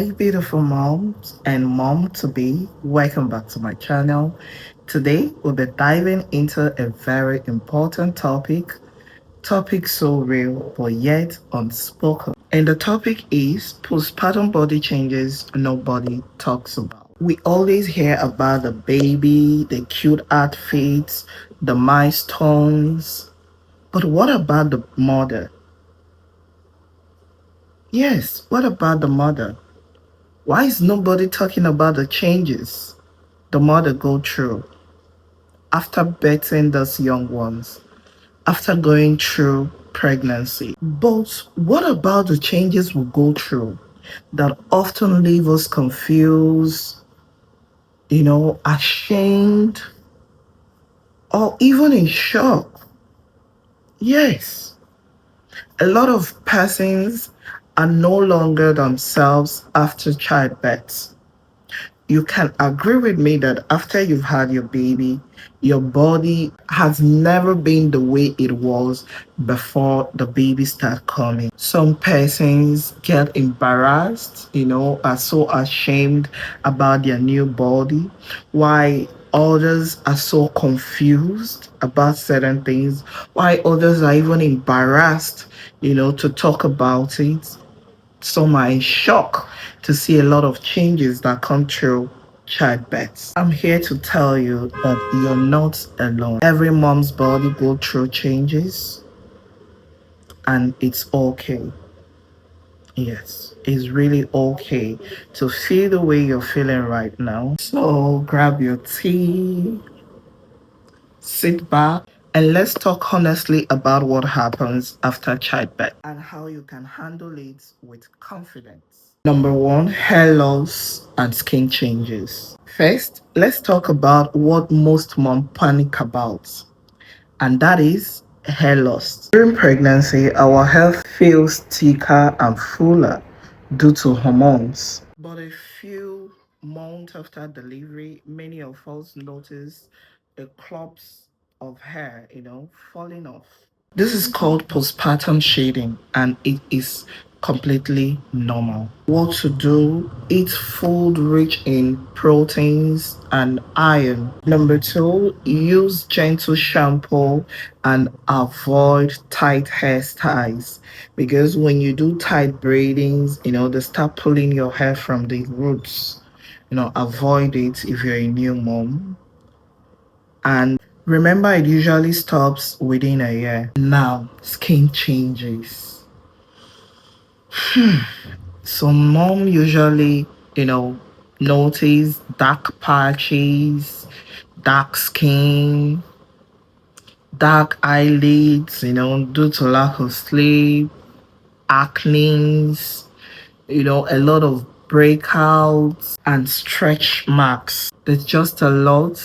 Hi, beautiful moms and mom to be. Welcome back to my channel. Today, we'll be diving into a very important topic so real but yet unspoken. And the topic is postpartum body changes nobody talks about. We always hear about the baby, the cute outfits, the milestones, but what about the mother? Yes, what about the mother? Why is nobody talking about the changes the mother go through after birthing those young ones, after going through pregnancy? But what about the changes we go through that often leave us confused, ashamed, or even in shock? Yes, a lot of persons are no longer themselves after childbirth. You can agree with me that after you've had your baby, your body has never been the way it was before the baby start coming. Some persons get embarrassed, are so ashamed about their new body, why others are so confused about certain things, why others are even embarrassed, to talk about it. Some are in shock to see a lot of changes that come through childbirth. I'm here to tell you that you're not alone. Every mom's body go through changes and it's okay. Yes, it's really okay to feel the way you're feeling right now. So grab your tea, sit back, and let's talk honestly about what happens after childbirth and how you can handle it with confidence. Number one, hair loss and skin changes. First, let's talk about what most moms panic about, and that is hair loss. During pregnancy, our hair feels thicker and fuller due to hormones. But a few months after delivery, many of us notice a clumps of hair, falling off. This is called postpartum shading and it is completely normal. What to do? Eat food rich in proteins and iron. Number two, use gentle shampoo and avoid tight hairstyles because when you do tight braidings, they start pulling your hair from the roots. Avoid it if you're a new mom. And remember, it usually stops within a year. Now, skin changes. So, mom usually, notice dark patches, dark skin, dark eyelids, due to lack of sleep, acne's, a lot of breakouts and stretch marks. There's just a lot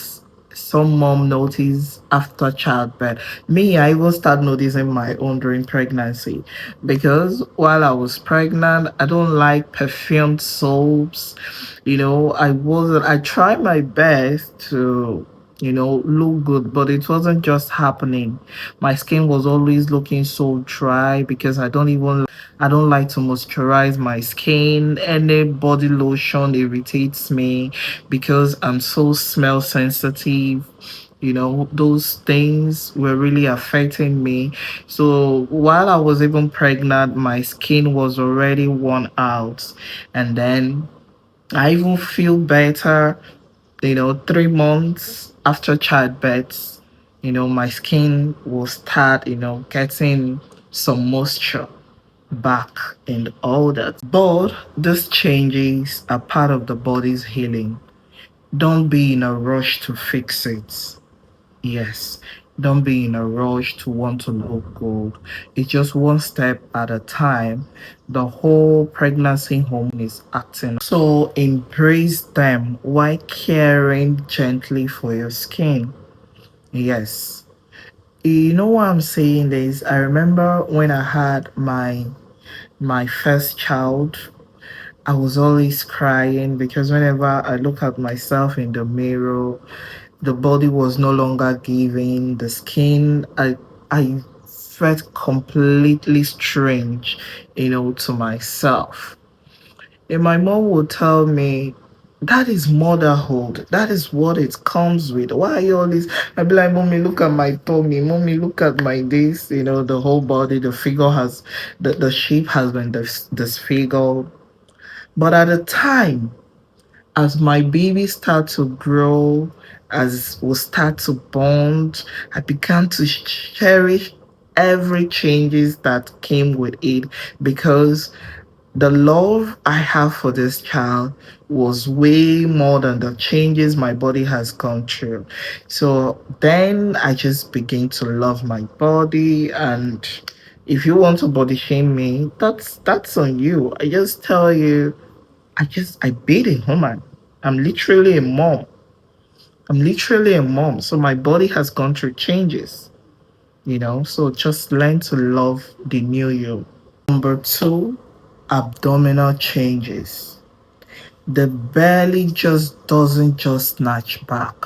some mom notice after childbirth. Me, I even start noticing my own during pregnancy because while I was pregnant, I don't like perfumed soaps. I tried my best to look good, but it wasn't just happening. My skin was always looking so dry because I don't like to moisturize my skin. Any body lotion irritates me because I'm so smell sensitive. Those things were really affecting me. So while I was even pregnant, my skin was already worn out. And then I even feel better, 3 months after childbirth. My skin will start, getting some moisture back and all that. But these changes are part of the body's healing. Don't be in a rush to fix it. Yes, don't be in a rush to want to look good. It's just one step at a time. The whole pregnancy hormone is acting. So embrace them while caring gently for your skin. Yes. You know why I'm saying this? I remember when I had my first child, I was always crying because whenever I look at myself in the mirror, the body was no longer giving. The skin, I felt completely strange, to myself. And my mom would tell me, that is motherhood. That is what it comes with. Why are you always? I'd be like, Mommy, look at my tummy. Mommy, look at my this. The whole body, the figure has, the shape has been disfigured. But at the time, as my baby start to grow, as we start to bond, I began to cherish every changes that came with it, because the love I have for this child was way more than the changes my body has gone through. So then I just begin to love my body. And if you want to body shame me, that's on you. I just tell you, I beat a woman. I'm literally a mom. I'm literally a mom. So my body has gone through changes. So just learn to love the new you. Number two, abdominal changes. The belly just doesn't just snatch back.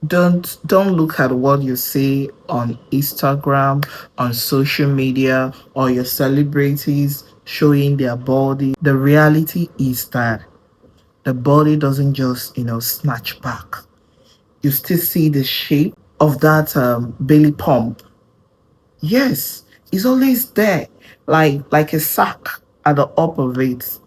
Don't look at what you see on Instagram, on social media, or your celebrities showing their body. The reality is that the body doesn't just snatch back. You still see the shape of that belly pump. Yes, it's always there, like a sack at the up of it.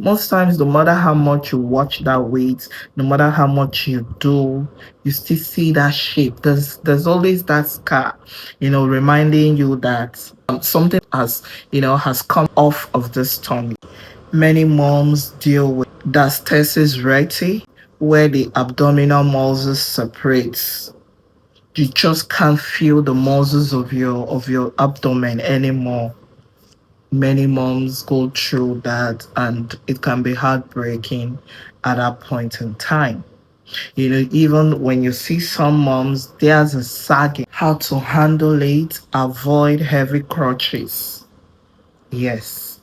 Most times, no matter how much you watch that weight, no matter how much you do, you still see that shape. There's always that scar, reminding you that something has come off of this tummy. Many moms deal with diastasis recti, where the abdominal muscles separates. You just can't feel the muscles of your abdomen anymore. Many moms go through that, and it can be heartbreaking at that point in time. Even when you see some moms, there's a sagging. How to handle it, avoid heavy crutches. Yes.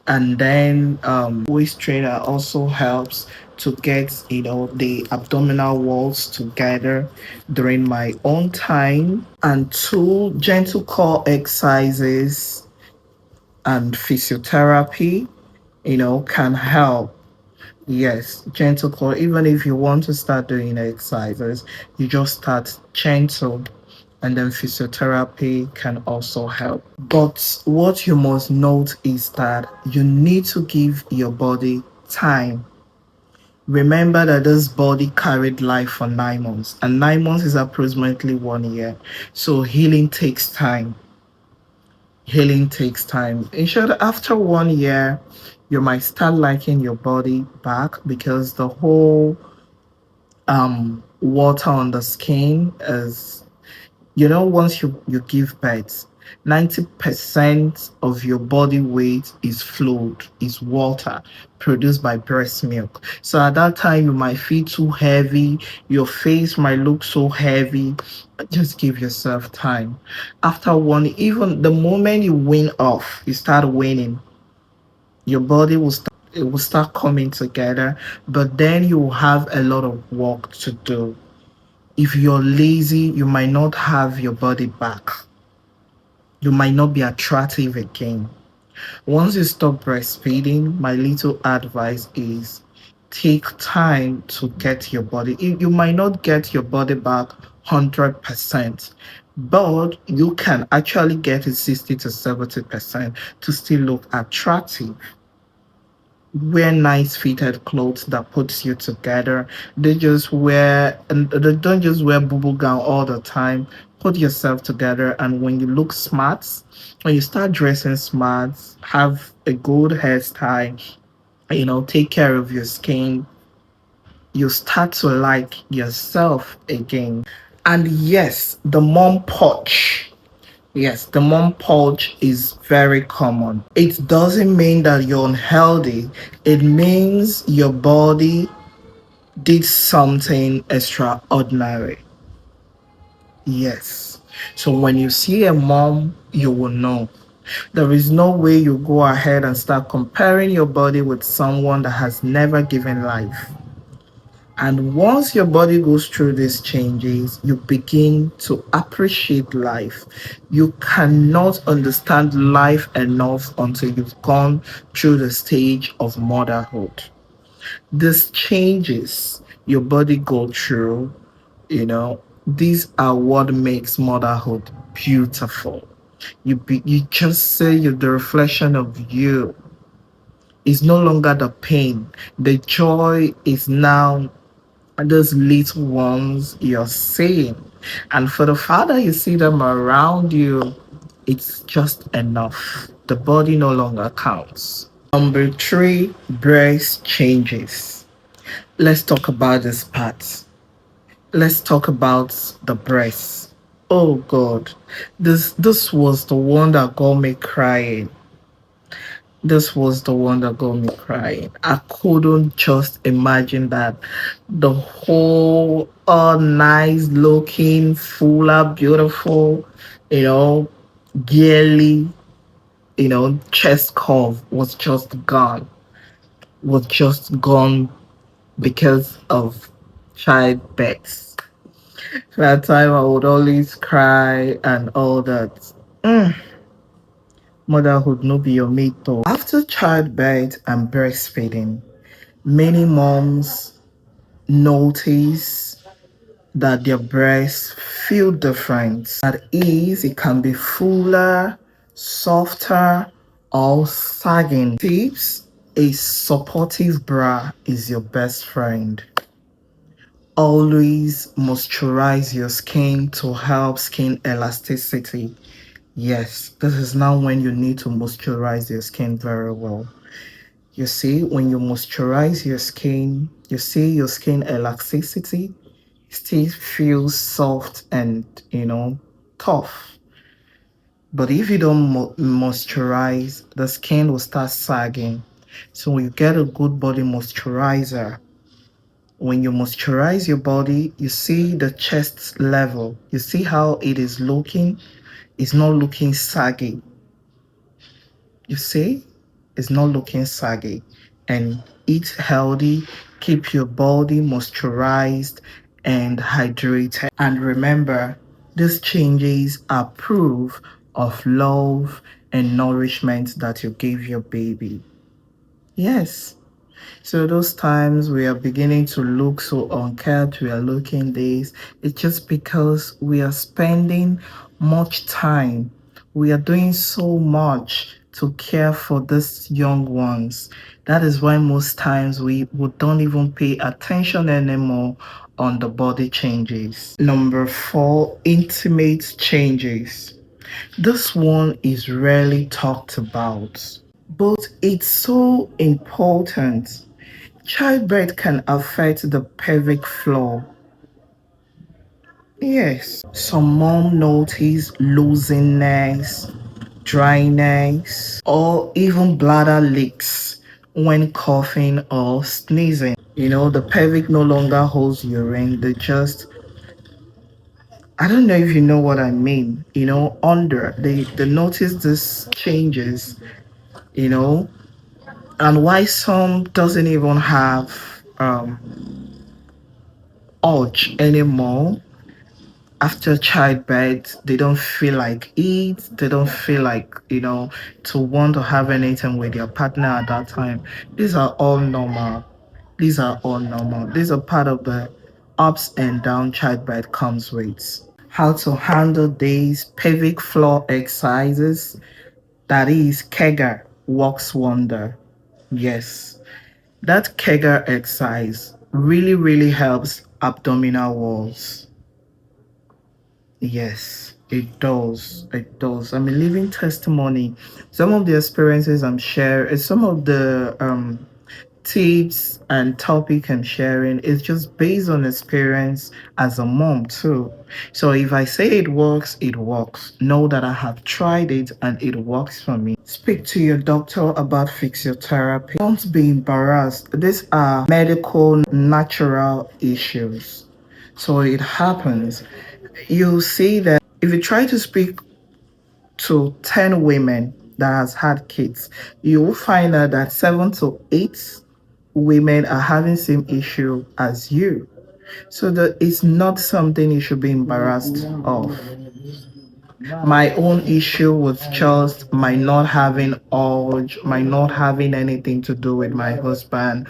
And then waist trainer also helps to get the abdominal walls together during my own time. And two, gentle core exercises and physiotherapy can help. Yes, gentle core. Even if you want to start doing exercises, you just start gentle, and then physiotherapy can also help. But what you must note is that you need to give your body time. Remember that this body carried life for 9 months, and 9 months is approximately 1 year. So healing takes time. Healing takes time. In short, after 1 year, you might start liking your body back, because the whole water on the skin is, once you give birth, 90% of your body weight is fluid, is water produced by breast milk. So at that time, you might feel too heavy, your face might look so heavy. Just give yourself time. After one, even the moment you wean off, you start waning, your body it will start coming together, but then you will have a lot of work to do. If you're lazy, you might not have your body back. You might not be attractive again. Once you stop breastfeeding, my little advice is take time to get your body. You might not get your body back 100%, but you can actually get it 60 to 70% to still look attractive. Wear nice fitted clothes that puts you together. They don't just wear boo boo gown all the time. Put yourself together, and when you look smart, when you start dressing smart, have a good hairstyle, take care of your skin, you start to like yourself again. And yes, the mom porch. Yes, the mom pulse is very common. It doesn't mean that you're unhealthy. It means your body did something extraordinary. Yes. So when you see a mom, you will know. There is no way you go ahead and start comparing your body with someone that has never given life. And once your body goes through these changes, you begin to appreciate life. You cannot understand life enough until you've gone through the stage of motherhood. These changes your body go through, these are what makes motherhood beautiful. You just say you're the reflection of you. It's no longer the pain. The joy is now those little ones you're seeing. And for the father, you see them around you, it's just enough. The body no longer counts. Number three, breast changes. Let's talk about this part. Let's talk about the breast. Oh God, this was the one that got me crying. This was the one that got me crying. I couldn't just imagine that the whole nice looking, fuller, beautiful, you know, girly, chest curve was just gone because of childbirth. That time I would always cry and all that. Mm, Motherhood no be your mate though. After childbirth and breastfeeding, many moms notice that their breasts feel different. That is, it can be fuller, softer, or sagging. Tips: a supportive bra is your best friend. Always moisturize your skin to help skin elasticity. Yes, this is now when you need to moisturize your skin very well. You see, when you moisturize your skin, you see your skin elasticity still feels soft and, tough. But if you don't moisturize, the skin will start sagging. So when you get a good body moisturizer, when you moisturize your body, you see the chest level. You see how it is looking. It's not looking saggy. You see, it's not looking saggy. And eat healthy, keep your body moisturized and hydrated. And remember, these changes are proof of love and nourishment that you give your baby. Yes. So those times we are beginning to look so unkempt, we are looking this, it's just because we are spending much time. We are doing so much to care for these young ones. That is why most times we don't even pay attention anymore on the body changes. Number four, intimate changes. This one is rarely talked about, but it's so important. Childbirth can affect the pelvic floor. Yes. Some mom notice looseness, dryness, or even bladder leaks when coughing or sneezing. The pelvic no longer holds urine. I don't know if you know what I mean. They notice these changes, you know, and why some doesn't even have urge anymore after childbirth. They don't feel like eat, they don't feel like to want to have anything with their partner at that time. These are all normal. These are part of the ups and down childbirth comes with. How to handle these pelvic floor exercises, that is Kegger works wonder. Yes, that Kegger exercise really helps abdominal walls. Yes, it does. It does. I'm a living testimony. Some of the experiences I'm sharing, some of the tips and topic I'm sharing is just based on experience as a mom too. So if I say it works, it works. Know that I have tried it and it works for me. Speak to your doctor about physiotherapy. Don't be embarrassed. These are medical, natural issues. So it happens. You see that if you try to speak to 10 women that has had kids, you will find out that 7 to 8 women are having same issue as you. So that it's not something you should be embarrassed of. My own issue was just my not having urge, my not having anything to do with my husband.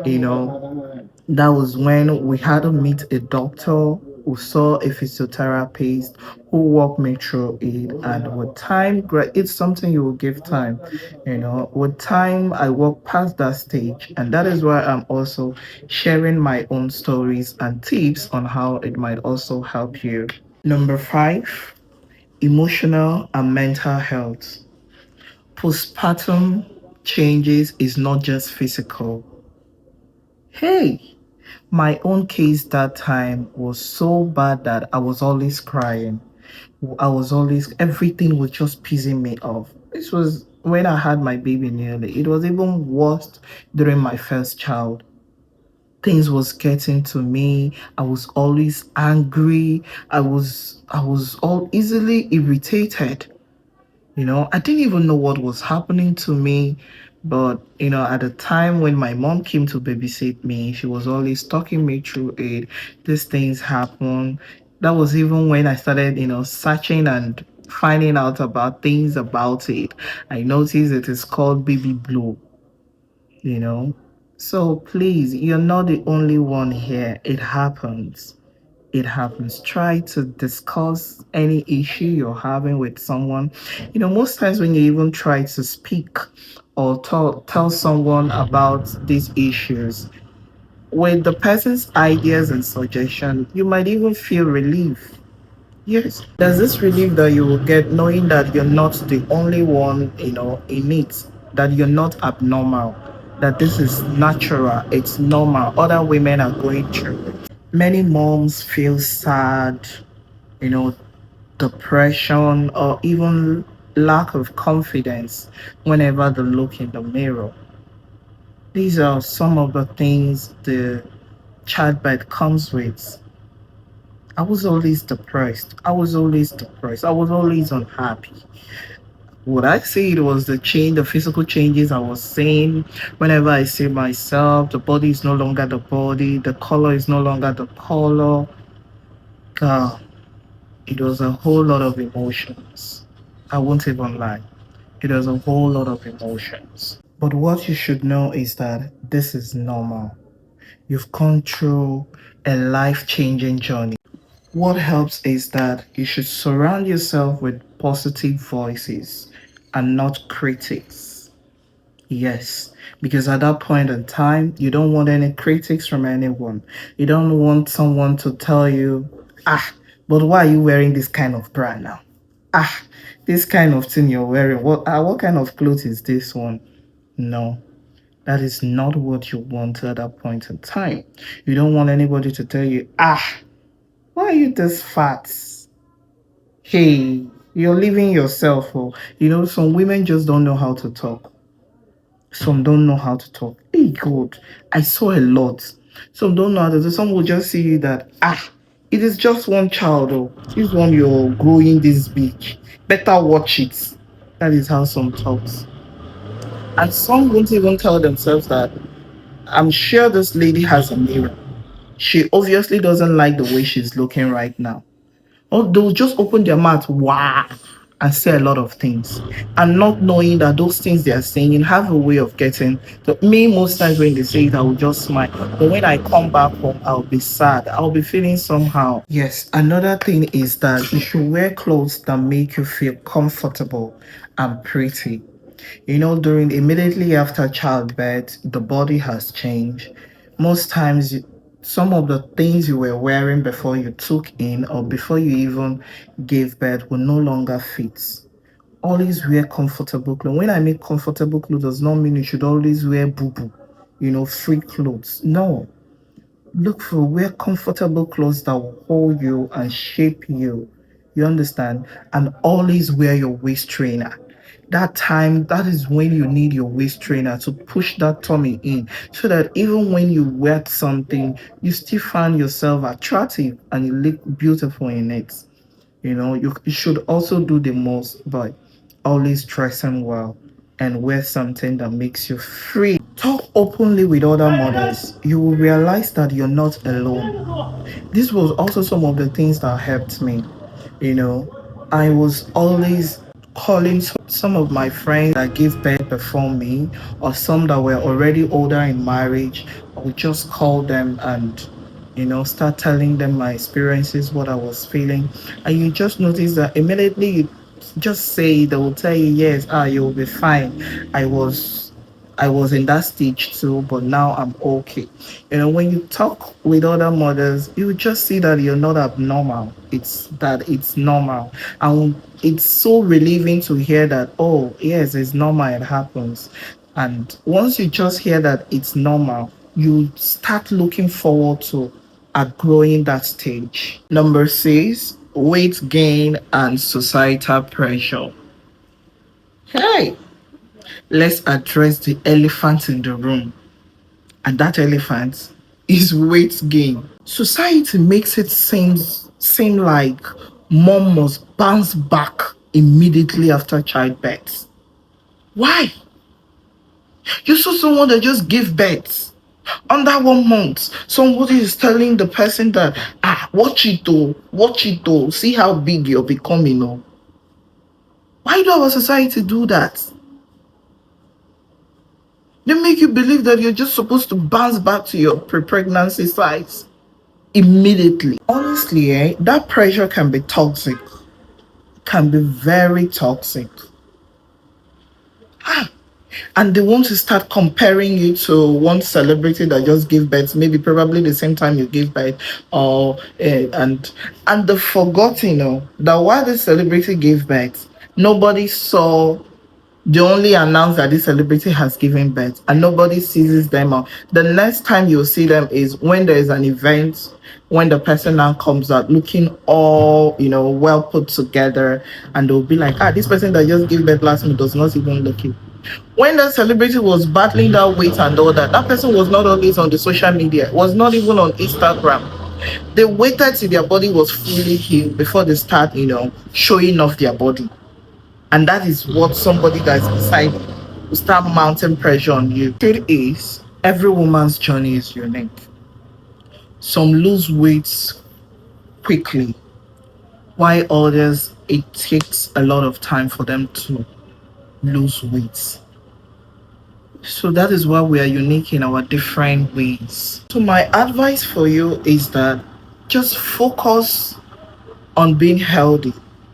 You know, that was when we had to meet a doctor who saw a physiotherapist who walked me through it. And with time, it's something you will give time. With time, I walked past that stage. And that is why I'm also sharing my own stories and tips on how it might also help you. Number five, emotional and mental health. Postpartum changes is not just physical. Hey, my own case that time was so bad that I was always crying. Everything was just pissing me off. This was when I had my baby nearly. It was even worse during my first child. Things was getting to me. I was always angry. I was all easily irritated. I didn't even know what was happening to me. But, at the time when my mom came to babysit me, she was always talking me through it. These things happen. That was even when I started, searching and finding out about things about it. I noticed it is called baby blue, you know. So please, you're not the only one here. It happens. It happens. Try to discuss any issue you're having with someone. Most times when you even try to speak or tell someone about these issues, with the person's ideas and suggestion, you might even feel relief. Yes, there's this relief that you will get knowing that you're not the only one, in it, that you're not abnormal, that this is natural, it's normal. Other women are going through it. Many moms feel sad, you know, depression, or even lack of confidence whenever they look in the mirror. These are some of the things the childbirth comes with. I was always depressed. I was always depressed. I was always unhappy. Would I say it was the physical changes I was seeing whenever I see myself? The body is no longer the body, the color is no longer the color. God, it was a whole lot of emotions. I won't even lie. It was a whole lot of emotions. But what you should know is that this is normal. You've gone through a life changing journey. What helps is that you should surround yourself with positive voices and not critics. Yes, because at that point in time, you don't want any critics from anyone. You don't want someone to tell you, but why are you wearing this kind of brand now? Ah, this kind of thing you're wearing. What kind of clothes is this one? No, that is not what you want at that point in time. You don't want anybody to tell you, why are you this fat? Hey, you're leaving yourself. Oh, some women just don't know how to talk. Some don't know how to talk. Hey, God, I saw a lot. Some don't know how to. Some will just see you that it is just one child. Oh, this one you're growing this big. Better watch it. That is how some talks. And some won't even tell themselves that I'm sure this lady has a mirror. She obviously doesn't like the way she's looking right now. Or they'll just open their mouth, wow, and say a lot of things. And not knowing that those things they are saying have a way of getting to me. Most times when they say it, I will just smile. But when I come back home, I'll be sad. I'll be feeling somehow. Yes, another thing is that you should wear clothes that make you feel comfortable and pretty. During immediately after childbirth, the body has changed. Most times, some of the things you were wearing before you took in or before you even gave birth will no longer fit. Always wear comfortable clothes. When I mean comfortable clothes, does not mean you should always wear boo boo, free clothes. No, look for wear comfortable clothes that will hold you and shape you. You understand? And always wear your waist trainer. That time, that is when you need your waist trainer to push that tummy in so that even when you wear something, you still find yourself attractive and you look beautiful in it. You should also do the most by always dressing well and wear something that makes you free. Talk openly with other mothers. You will realize that you're not alone. This was also some of the things that helped me. You know, I was always calling some of my friends that gave birth before me, or some that were already older in marriage. I would just call them and, start telling them my experiences, what I was feeling. And you just notice that immediately you just say, they will tell you, yes, you'll be fine. I was I was in that stage too, but now I'm okay. When you talk with other mothers, you just see that you're not abnormal. It's normal. And it's so relieving to hear that, oh, yes, it's normal, it happens. And once you just hear that it's normal, you start looking forward to outgrowing that stage. Number 6, weight gain and societal pressure. Hey, let's address the elephant in the room. And that elephant is weight gain. Society makes it seem like mom must bounce back immediately after childbirth. Why? You saw someone that just gave birth under 1 month. Somebody is telling the person that, watch it though, see how big you're becoming. Oh. Why do our society do that? They make you believe that you're just supposed to bounce back to your pre-pregnancy size immediately. Honestly, that pressure can be toxic. Can be very toxic. And they want to start comparing you to one celebrity that just gave birth, maybe probably the same time you gave birth, or and the forgotten, that while the celebrity gave birth, nobody saw. They only announce that this celebrity has given birth and nobody seizes them out. The next time you'll see them is when there is an event, when the person now comes out looking all, well put together, and they'll be like, this person that just gave birth last month does not even look it. When the celebrity was battling that weight and all that, that person was not always on the social media, was not even on Instagram. They waited till their body was fully healed before they start, showing off their body. And that is what somebody that's beside you will start mounting pressure on you. Truth is, every woman's journey is unique. Some lose weight quickly, while others, it takes a lot of time for them to lose weight. So that is why we are unique in our different ways. So my advice for you is that just focus on being healthy,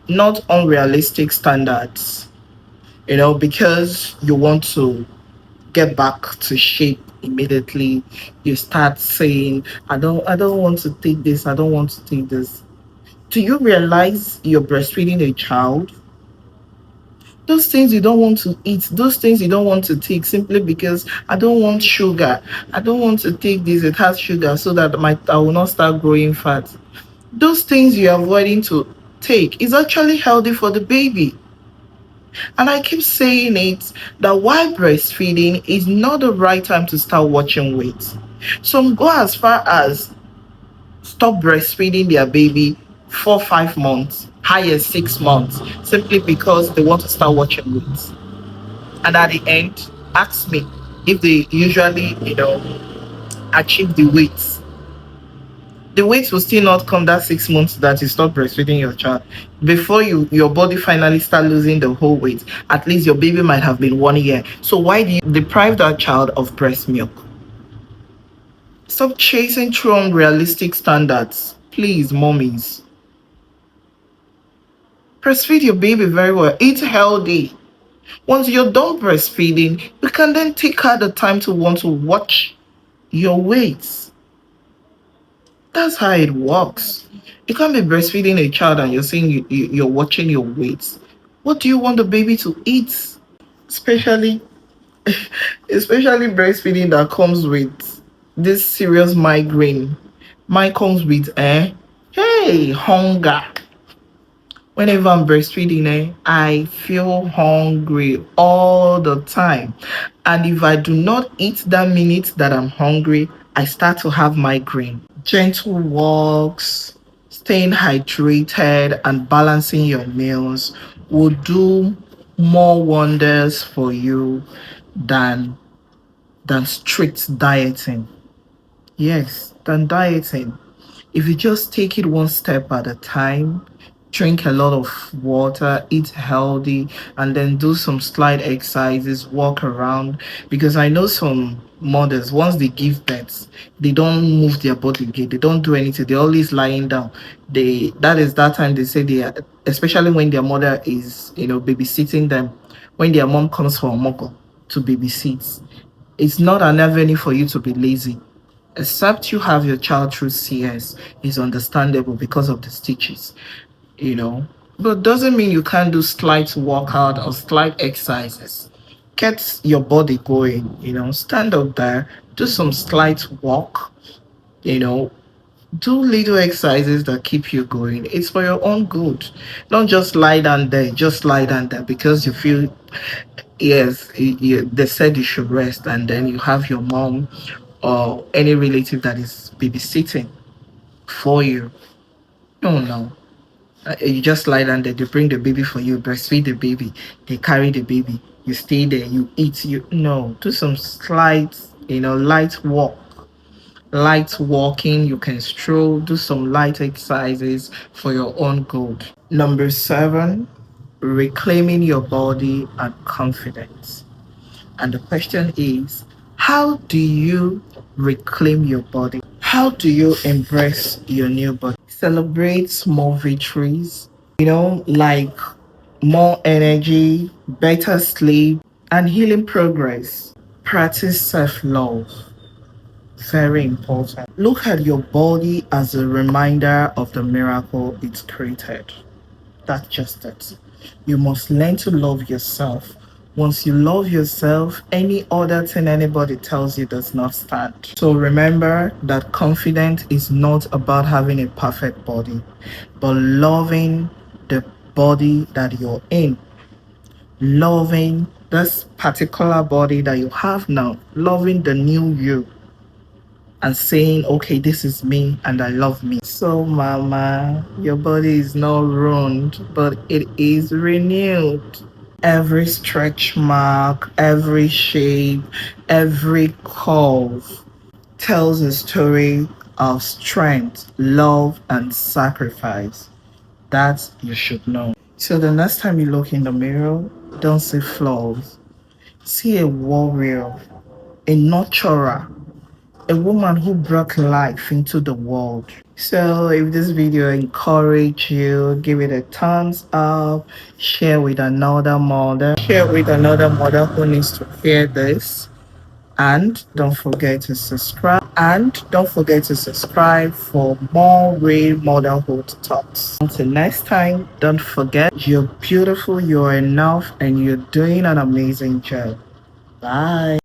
not unrealistic standards. Because you want to get back to shape immediately, you start saying, I don't want to take this, I don't want to take this. Do you realize you're breastfeeding a child? Those things you don't want to eat, those things you don't want to take simply because I don't want sugar. I don't want to take this, it has sugar, so that I will not start growing fat. Those things you're avoiding to take is actually healthy for the baby. And I keep saying it that while breastfeeding is not the right time to start watching weight. Some go as far as stop breastfeeding their baby 4 5 months, highest 6 months, simply because they want to start watching weight. And at the end, ask me if they usually, achieve the weight. The weight will still not come that 6 months that you stop breastfeeding your child. Before your body finally start losing the whole weight, at least your baby might have been 1 year. So why do you deprive that child of breast milk? Stop chasing through unrealistic standards. Please, mommies. Breastfeed your baby very well. Eat healthy. Once you're done breastfeeding, you can then take out the time to want to watch your weight. That's how it works. You can't be breastfeeding a child and you're saying you're watching your weight. What do you want the baby to eat? Especially, especially breastfeeding that comes with this serious migraine. Mine comes with hey, hunger. Whenever I'm breastfeeding, I feel hungry all the time. And if I do not eat that minute that I'm hungry, I start to have migraine. Gentle walks, staying hydrated, and balancing your meals will do more wonders for you than than strict dieting. Yes, than dieting. If you just take it one step at a time, drink a lot of water, eat healthy, and then do some slight exercises, walk around. Because I know some mothers, once they give birth, they don't move their body again. They don't do anything. They're always lying down. That is that time they say they are, especially when their mother is, babysitting them. When their mom comes for a moko to babysit, it's not an avenue for you to be lazy. Except you have your child through CS, is understandable because of the stitches, you know. But doesn't mean you can't do slight workout or slight exercises. Get your body going, stand up there, do some slight walk, you know, do little exercises that keep you going. It's for your own good. Don't just lie down there, just lie down there because you feel, yes, they said you should rest, and then you have your mom or any relative that is babysitting for you. No, no. You just lie down there, they bring the baby for you, breastfeed the baby, they carry the baby, you stay there, you eat, no, do some slight, light walk, light walking, you can stroll, do some light exercises for your own good. Number 7, reclaiming your body and confidence. And the question is, how do you reclaim your body? How do you embrace your new body? Celebrate small victories, like more energy, better sleep, and healing progress. Practice self love. Very important. Look at your body as a reminder of the miracle it's created. That's just it. You must learn to love yourself. Once you love yourself, any other thing anybody tells you does not stand. So remember that confidence is not about having a perfect body, but loving the body that you're in. Loving this particular body that you have now. Loving the new you. And saying, okay, this is me and I love me. So, mama, your body is not ruined, but it is renewed. Every stretch mark, every shape, every curve tells a story of strength, love, and sacrifice. That you should know. So, the next time you look in the mirror, don't see flaws. See a warrior, a nurturer, a woman who brought life into the world. So if this video encouraged you, give it a thumbs up, share with another mother who needs to hear this. And don't forget to subscribe. For more real motherhood talks. Until next time, don't forget you're beautiful, you're enough, and you're doing an amazing job. Bye.